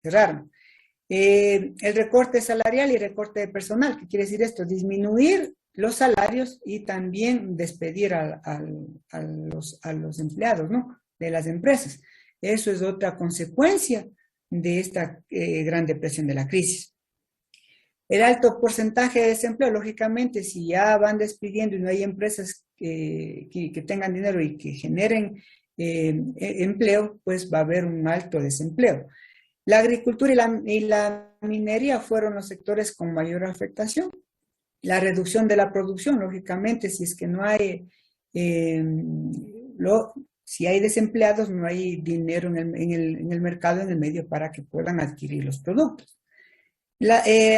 cerraron. El recorte salarial y recorte de personal, ¿qué quiere decir esto? Disminuir los salarios y también despedir a los empleados, ¿no? De las empresas. Eso es otra consecuencia de esta gran depresión de la crisis. El alto porcentaje de desempleo, lógicamente, si ya van despidiendo y no hay empresas que tengan dinero y que generen empleo, pues va a haber un alto desempleo. La agricultura y la minería fueron los sectores con mayor afectación. La reducción de la producción, lógicamente, si es que no hay, si hay desempleados, no hay dinero en el mercado, en el medio, para que puedan adquirir los productos.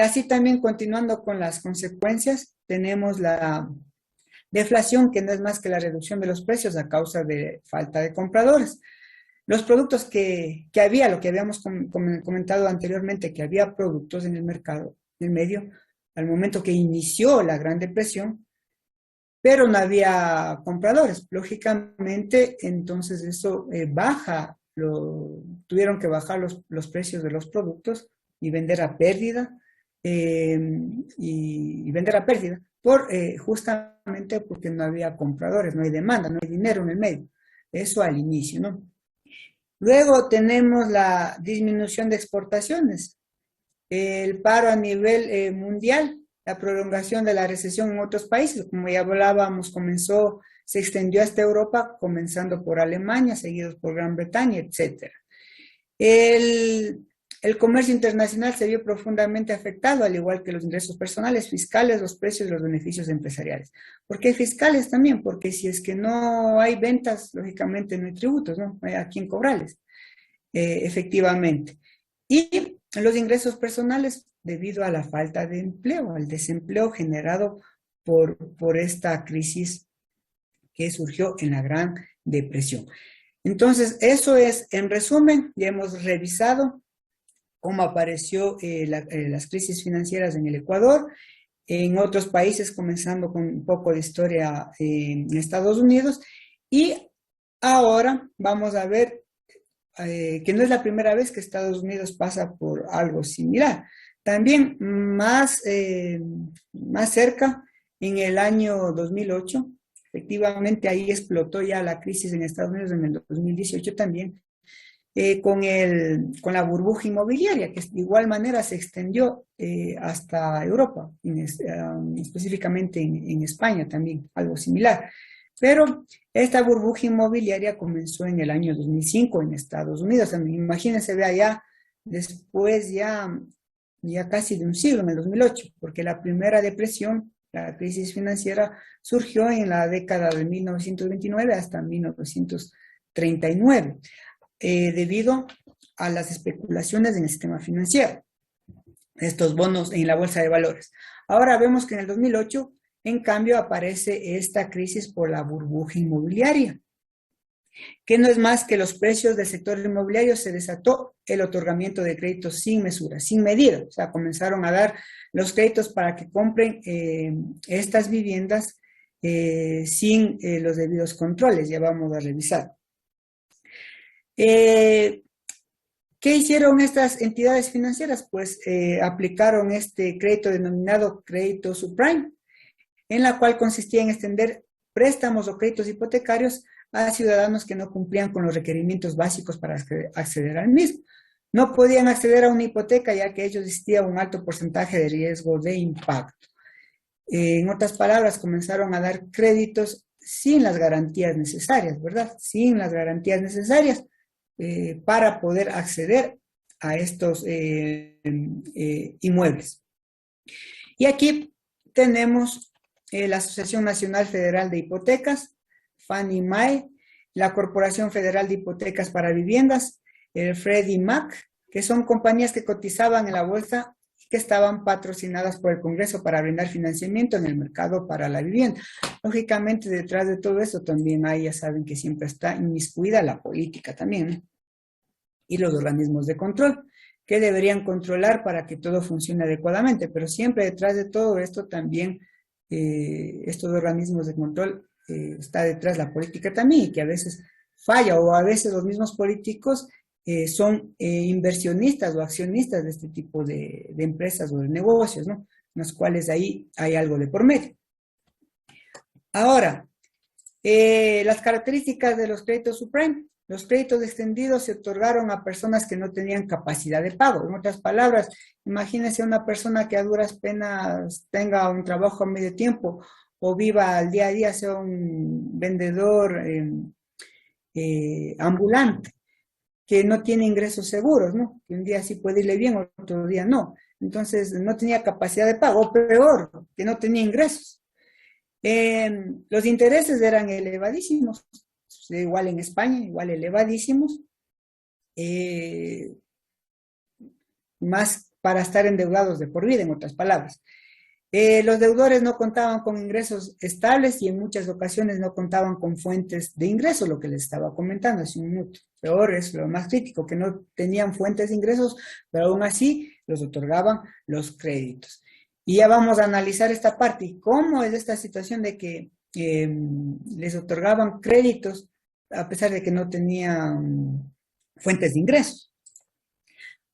Así también, continuando con las consecuencias, tenemos la deflación, que no es más que la reducción de los precios a causa de falta de compradores. Los productos que había, lo que habíamos comentado anteriormente, que había productos en el mercado, en el medio, al momento que inició la Gran Depresión, pero no había compradores. Lógicamente, entonces eso tuvieron que bajar los precios de los productos y vender a pérdida, y vender a pérdida, justamente porque no había compradores, no hay demanda, no hay dinero en el medio. Eso al inicio, ¿no? Luego tenemos la disminución de exportaciones, el paro a nivel mundial, la prolongación de la recesión en otros países, como ya hablábamos, se extendió hasta Europa, comenzando por Alemania, seguidos por Gran Bretaña, etc. El comercio internacional se vio profundamente afectado, al igual que los ingresos personales, fiscales, los precios y los beneficios empresariales. ¿Por qué fiscales también? Porque si es que no hay ventas, lógicamente no hay tributos, ¿no? No hay a quién cobrarles, efectivamente. Y los ingresos personales, debido a la falta de empleo, al desempleo generado por esta crisis que surgió en la Gran Depresión. Entonces, eso es, en resumen, ya hemos revisado cómo apareció las crisis financieras en el Ecuador, en otros países, comenzando con un poco de historia en Estados Unidos, y ahora vamos a ver que no es la primera vez que Estados Unidos pasa por algo similar. También más cerca, en el año 2008, efectivamente ahí explotó ya la crisis en Estados Unidos, en el 2018 también, con la burbuja inmobiliaria, que de igual manera se extendió hasta Europa, específicamente en España también, algo similar. Pero esta burbuja inmobiliaria comenzó en el año 2005 en Estados Unidos. Imagínense, vea ya después ya casi de un siglo, en el 2008, porque la primera depresión, la crisis financiera, surgió en la década de 1929 hasta 1939, debido a las especulaciones en el sistema financiero, estos bonos en la bolsa de valores. Ahora vemos que en el 2008, en cambio, aparece esta crisis por la burbuja inmobiliaria, que no es más que los precios del sector inmobiliario. Se desató el otorgamiento de créditos sin mesura, sin medida. O sea, comenzaron a dar los créditos para que compren estas viviendas sin los debidos controles. Ya vamos a revisar. ¿Qué hicieron estas entidades financieras? Pues aplicaron este crédito denominado crédito subprime, en la cual consistía en extender préstamos o créditos hipotecarios a ciudadanos que no cumplían con los requerimientos básicos para acceder al mismo. No podían acceder a una hipoteca ya que ellos existía un alto porcentaje de riesgo de impacto. En otras palabras, comenzaron a dar créditos sin las garantías necesarias, ¿verdad? Sin las garantías necesarias para poder acceder a estos inmuebles. Y aquí tenemos la Asociación Nacional Federal de Hipotecas, Fannie Mae, la Corporación Federal de Hipotecas para Viviendas, el Freddie Mac, que son compañías que cotizaban en la bolsa y que estaban patrocinadas por el Congreso para brindar financiamiento en el mercado para la vivienda. Lógicamente, detrás de todo eso también hay, ya saben que siempre está inmiscuida la política también, ¿no? Y los organismos de control, que deberían controlar para que todo funcione adecuadamente, pero siempre detrás de todo esto también, estos organismos de control, está detrás la política también, y que a veces falla, o a veces los mismos políticos son inversionistas o accionistas de este tipo de empresas o de negocios, ¿no? En los cuales ahí hay algo de por medio. Ahora, las características de los créditos subprime. Los créditos extendidos se otorgaron a personas que no tenían capacidad de pago. En otras palabras, imagínense una persona que a duras penas tenga un trabajo a medio tiempo o viva al día a día, sea un vendedor ambulante, que no tiene ingresos seguros, ¿no? Que un día sí puede irle bien, otro día no. Entonces, no tenía capacidad de pago, o peor, que no tenía ingresos. Los intereses eran elevadísimos, igual en España, igual elevadísimos, más para estar endeudados de por vida, en otras palabras. Los deudores no contaban con ingresos estables y en muchas ocasiones no contaban con fuentes de ingreso, lo que les estaba comentando hace un minuto. Peor es lo más crítico, que no tenían fuentes de ingresos, pero aún así los otorgaban los créditos. Y ya vamos a analizar esta parte. ¿Cómo es esta situación de que les otorgaban créditos a pesar de que no tenían fuentes de ingresos?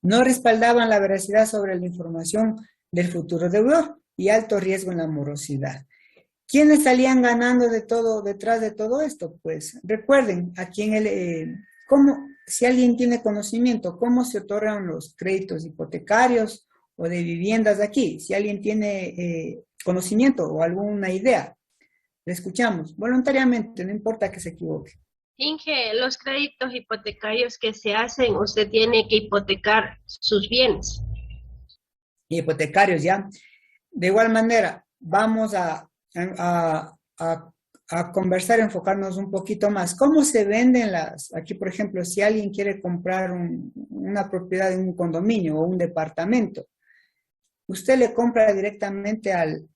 No respaldaban la veracidad sobre la información del futuro deudor y alto riesgo en la morosidad. ¿Quiénes salían ganando de todo, detrás de todo esto? Pues recuerden, aquí si alguien tiene conocimiento, cómo se otorgan los créditos hipotecarios o de viviendas aquí. Si alguien tiene conocimiento o alguna idea, le escuchamos voluntariamente, no importa que se equivoque. Inge, los créditos hipotecarios que se hacen, usted tiene que hipotecar sus bienes. Hipotecarios, ¿ya? De igual manera, vamos a conversar, enfocarnos un poquito más. ¿Cómo se venden aquí, por ejemplo, si alguien quiere comprar una propiedad en un condominio o un departamento? Usted le compra directamente al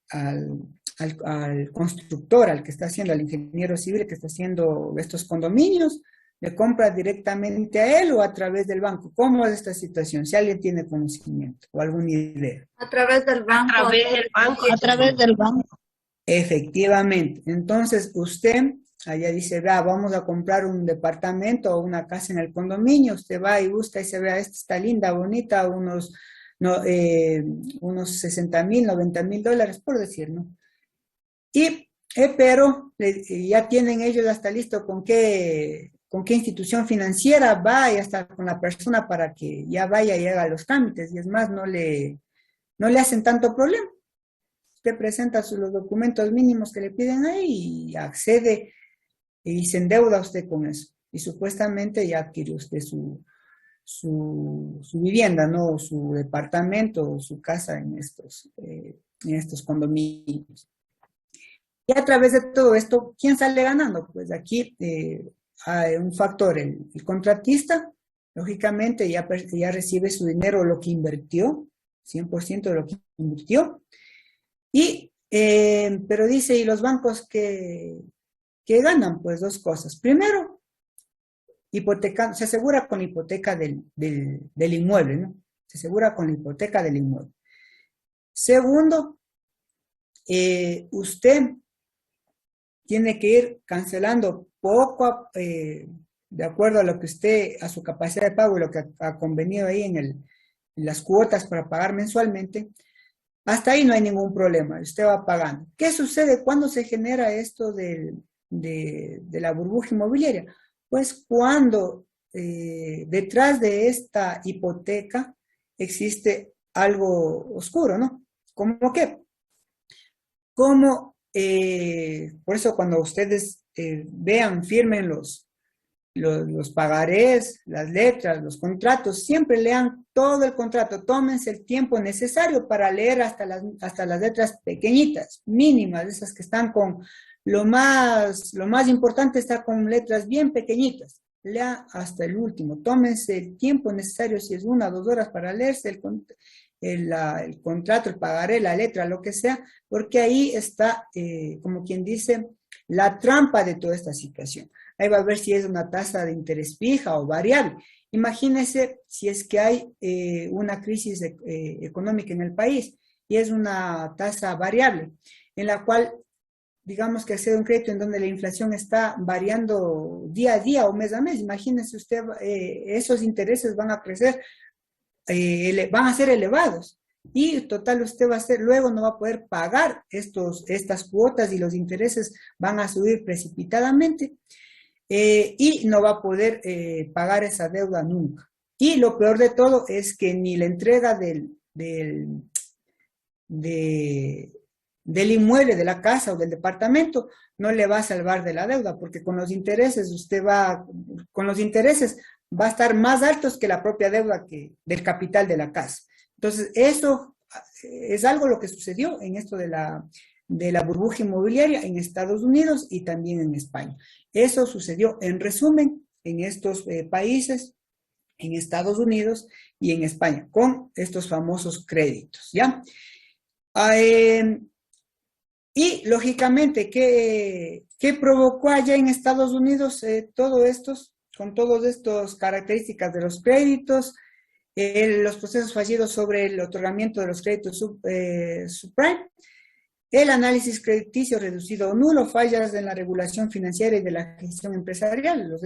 constructor, al que está haciendo, al ingeniero civil que está haciendo estos condominios, le compra directamente a él o a través del banco. ¿Cómo es esta situación? Si alguien tiene conocimiento o alguna idea. A través del banco. A través del banco. A través del banco. Efectivamente. Entonces, usted allá dice, vea, vamos a comprar un departamento o una casa en el condominio. Usted va y busca y se vea, esta está linda, bonita, unos 60,000, 90,000 dólares, por decir, ¿no? Pero ya tienen ellos hasta listo con qué institución financiera va y hasta con la persona para que ya vaya y haga los trámites. Y es más, no le hacen tanto problema. Usted presenta los documentos mínimos que le piden ahí y accede y se endeuda usted con eso. Y supuestamente ya adquirió usted su vivienda, ¿no? Su departamento o su casa en estos condominios. Y a través de todo esto, ¿quién sale ganando? Pues aquí hay un factor, el contratista, lógicamente ya recibe su dinero, lo que invirtió, 100% de lo que invirtió, pero dice, ¿y los bancos que ganan? Pues dos cosas. Primero, se asegura con la hipoteca del inmueble, ¿no? Se asegura con la hipoteca del inmueble. Segundo, usted tiene que ir cancelando de acuerdo a lo que a su capacidad de pago y lo que ha convenido ahí en las cuotas para pagar mensualmente. Hasta ahí no hay ningún problema, usted va pagando. ¿Qué sucede cuando se genera esto de la burbuja inmobiliaria? Pues cuando detrás de esta hipoteca existe algo oscuro, ¿no? ¿Cómo qué? Por eso cuando ustedes vean, firmen los pagarés, las letras, los contratos, siempre lean todo el contrato, tómense el tiempo necesario para leer hasta las letras pequeñitas, mínimas, esas que están con lo más importante está con letras bien pequeñitas. Lea hasta el último, tómense el tiempo necesario, si es 1 o 2 horas para leerse el contrato, el pagaré, la letra, lo que sea, porque ahí está, como quien dice, la trampa de toda esta situación. Ahí va a ver si es una tasa de interés fija o variable. Imagínense si es que hay una crisis económica en el país y es una tasa variable, en la cual digamos que accede a un crédito en donde la inflación está variando día a día o mes a mes, imagínese usted, esos intereses van a crecer, van a ser elevados. Y total, usted va a ser, luego no va a poder pagar estas cuotas y los intereses van a subir precipitadamente y no va a poder pagar esa deuda nunca. Y lo peor de todo es que ni la entrega de- del inmueble, de la casa o del departamento, no le va a salvar de la deuda, porque con los intereses con los intereses va a estar más altos que la propia deuda del capital de la casa. Entonces, eso es algo lo que sucedió en esto de la burbuja inmobiliaria en Estados Unidos y también en España. Eso sucedió, en resumen, en estos países, en Estados Unidos y en España, con estos famosos créditos, ¿ya? Y lógicamente, ¿qué provocó allá en Estados Unidos con todas estas características de los créditos, los procesos fallidos sobre el otorgamiento de los créditos subprime, el análisis crediticio reducido o nulo, fallas en la regulación financiera y de la gestión empresarial? Los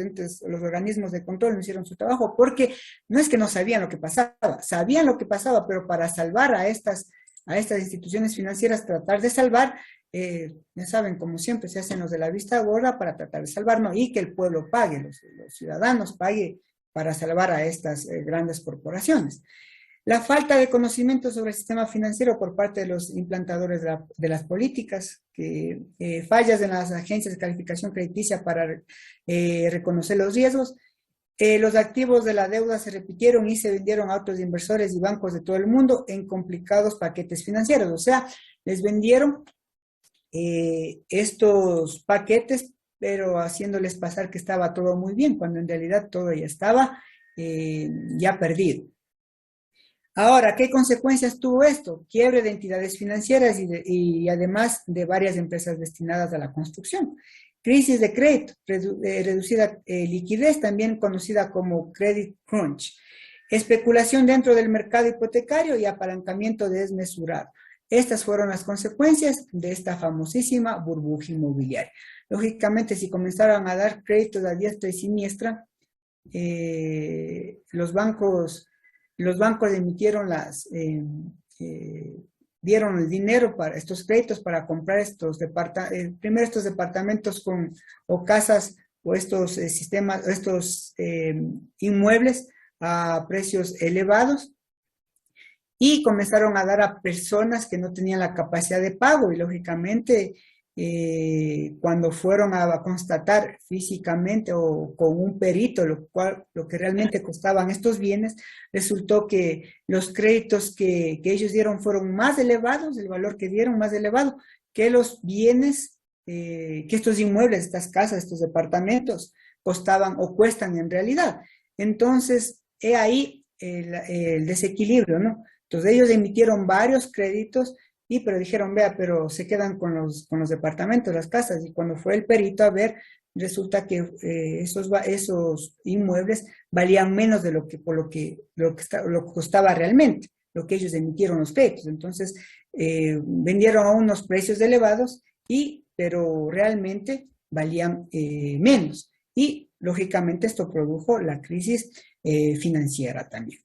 organismos de control no hicieron su trabajo, porque no es que no sabían lo que pasaba, sabían lo que pasaba, pero para salvar a estas instituciones financieras, tratar de salvar, ya saben, como siempre se hacen los de la vista gorda para tratar de salvar, ¿no? Y que el pueblo pague, los ciudadanos pague para salvar a estas grandes corporaciones. La falta de conocimiento sobre el sistema financiero por parte de los implantadores de las políticas, fallas en las agencias de calificación crediticia para reconocer los riesgos. Los activos de la deuda se repitieron y se vendieron a otros inversores y bancos de todo el mundo en complicados paquetes financieros. O sea, les vendieron estos paquetes, pero haciéndoles pasar que estaba todo muy bien, cuando en realidad todo ya estaba ya perdido. Ahora, ¿qué consecuencias tuvo esto? Quiebre de entidades financieras y además de varias empresas destinadas a la construcción. Crisis de crédito, reducida liquidez, también conocida como credit crunch. Especulación dentro del mercado hipotecario y apalancamiento desmesurado. Estas fueron las consecuencias de esta famosísima burbuja inmobiliaria. Lógicamente, si comenzaron a dar créditos a diestra y siniestra, los bancos emitieron dieron el dinero para estos créditos para comprar primero estos departamentos o casas o estos inmuebles a precios elevados, y comenzaron a dar a personas que no tenían la capacidad de pago, y lógicamente cuando fueron a constatar físicamente o con un perito lo que realmente costaban estos bienes, resultó que los créditos que ellos dieron fueron más elevados, el valor que dieron más elevado que los bienes, que estos inmuebles, estas casas, estos departamentos costaban o cuestan en realidad. Entonces, he ahí el desequilibrio, ¿no? Entonces ellos emitieron varios créditos, pero dijeron, vea, pero se quedan con los departamentos, las casas, y cuando fue el perito a ver, resulta que esos inmuebles valían menos de lo que costaba realmente, lo que ellos emitieron los créditos. Entonces, vendieron a unos precios elevados, pero realmente valían menos. Y, lógicamente, esto produjo la crisis financiera también.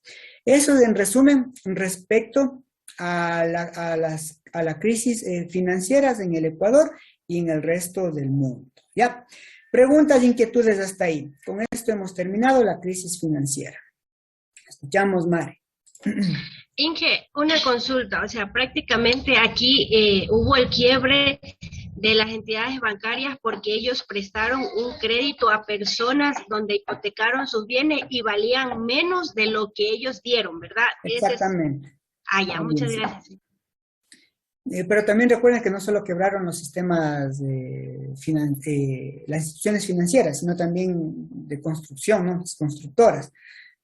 Eso en resumen respecto a la crisis financieras en el Ecuador y en el resto del mundo. ¿Ya? Preguntas e inquietudes hasta ahí. Con esto hemos terminado la crisis financiera. Escuchamos, Mari. Inge, una consulta, o sea, prácticamente aquí hubo el quiebre de las entidades bancarias porque ellos prestaron un crédito a personas donde hipotecaron sus bienes y valían menos de lo que ellos dieron, ¿verdad? Exactamente. Ya, muchas gracias. Pero también recuerden que no solo quebraron los sistemas las instituciones financieras, sino también de construcción, ¿no? Las constructoras,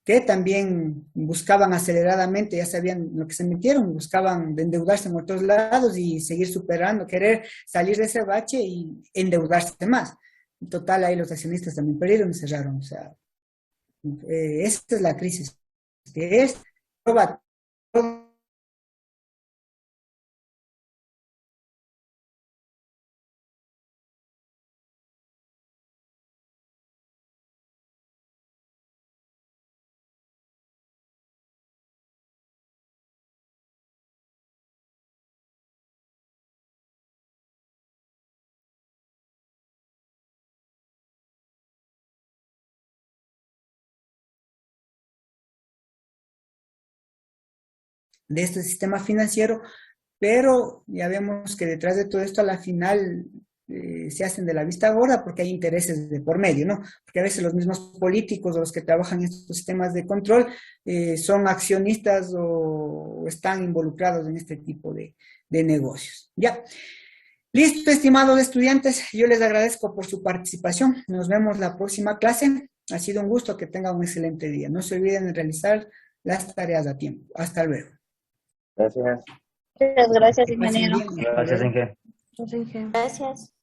que también buscaban aceleradamente, ya sabían lo que se metieron, buscaban de endeudarse en otros lados y seguir superando, querer salir de ese bache y endeudarse más. En total, ahí los accionistas también perdieron y cerraron. O sea, esta es la crisis, que es proba de este sistema financiero, pero ya vemos que detrás de todo esto a la final se hacen de la vista gorda porque hay intereses de por medio, ¿no? Porque a veces los mismos políticos o los que trabajan en estos sistemas de control son accionistas o están involucrados en este tipo de negocios. Ya. Listo, estimados estudiantes, yo les agradezco por su participación. Nos vemos la próxima clase. Ha sido un gusto, que tengan un excelente día. No se olviden de realizar las tareas a tiempo. Hasta luego. Gracias. Muchas gracias, Que pasen ingeniero. bien. Gracias, Inge. Gracias.